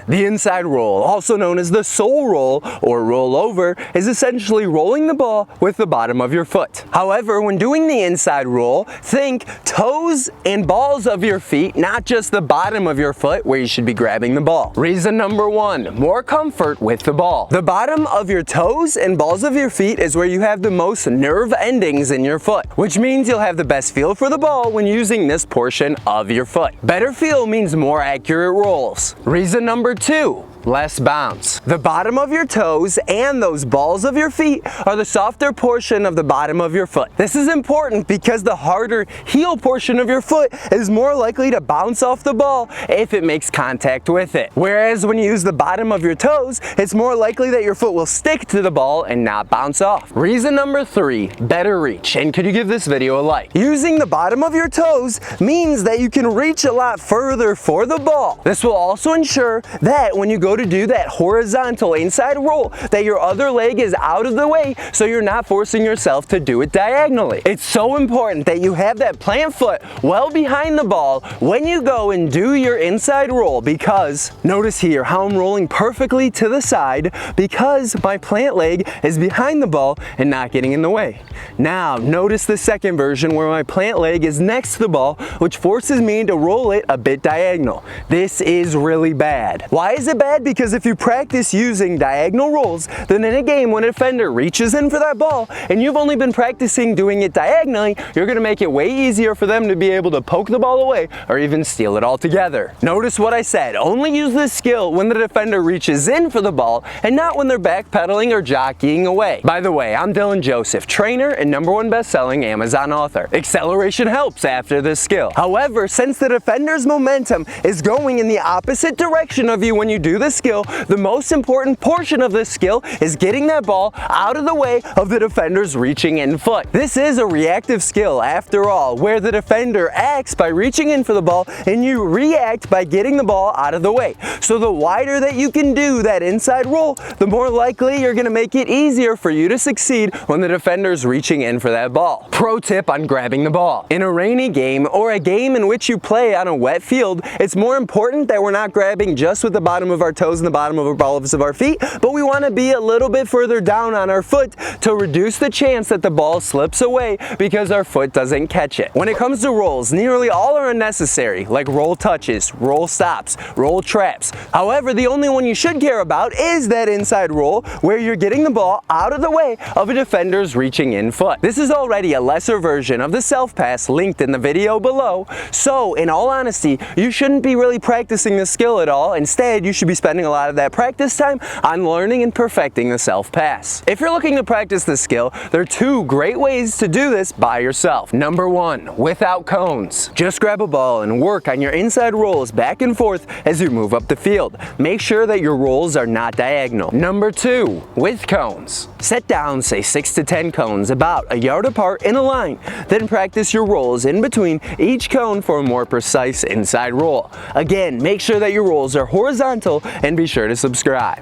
The inside roll, also known as the sole roll or roll over, is essentially rolling the ball with the bottom of your foot. However, when doing the inside roll, think toes and balls of your feet, not just the bottom of your foot where you should be grabbing the ball. Reason number 1, more comfort with the ball. The bottom of your toes and balls of your feet is where you have the most nerve endings in your foot, which means you'll have the best feel for the ball when using this portion of your foot. Better feel means more accurate rolls. Reason number 2, less bounce. The bottom of your toes and those balls of your feet are the softer portion of the bottom of your foot. This is important because the harder heel portion of your foot is more likely to bounce off the ball if it makes contact with it. Whereas when you use the bottom of your toes, it's more likely that your foot will stick to the ball and not bounce off. Reason number 3, better reach. And could you give this video a like? Using the bottom of your toes means that you can reach a lot further for the ball. This will also ensure that when you go to do that horizontal inside roll, that your other leg is out of the way so you're not forcing yourself to do it diagonally. It's so important that you have that plant foot well behind the ball when you go and do your inside roll, because notice here how I'm rolling perfectly to the side because my plant leg is behind the ball and not getting in the way. Now notice the second version where my plant leg is next to the ball, which forces me to roll it a bit diagonal. This is really bad. Why is it bad? Because if you practice using diagonal rolls, then in a game when a defender reaches in for that ball and you've only been practicing doing it diagonally, you're going to make it way easier for them to be able to poke the ball away or even steal it altogether. Notice what I said, only use this skill when the defender reaches in for the ball and not when they're backpedaling or jockeying away. By the way, I'm Dylan Joseph, trainer and #1 best-selling Amazon author. Acceleration helps after this skill. However, since the defender's momentum is going in the opposite direction of you when you do this skill, the most important portion of this skill is getting that ball out of the way of the defender's reaching in foot. This is a reactive skill after all, where the defender acts by reaching in for the ball and you react by getting the ball out of the way. So the wider that you can do that inside roll, the more likely you're going to make it easier for you to succeed when the defender's reaching in for that ball. Pro tip on grabbing the ball. In a rainy game or a game in which you play on a wet field, it's more important that we're not grabbing just with the bottom of our toes and the bottom of our balls of our feet, but we want to be a little bit further down on our foot to reduce the chance that the ball slips away because our foot doesn't catch it. When it comes to rolls, nearly all are unnecessary, like roll touches, roll stops, roll traps. However, the only one you should care about is that inside roll where you're getting the ball out of the way of a defender's reaching in foot. This is already a lesser version of the self pass linked in the video below, so in all honesty, you shouldn't be really practicing this skill at all. Instead, you should be spending a lot of that practice time on learning and perfecting the self pass. If you're looking to practice this skill, there are 2 great ways to do this by yourself. Number 1, without cones. Just grab a ball and work on your inside rolls back and forth as you move up the field. Make sure that your rolls are not diagonal. Number 2, with cones. Set down say 6 to 10 cones about a yard apart in a line. Then practice your rolls in between each cone for a more precise inside roll. Again, make sure that your rolls are horizontal and be sure to subscribe.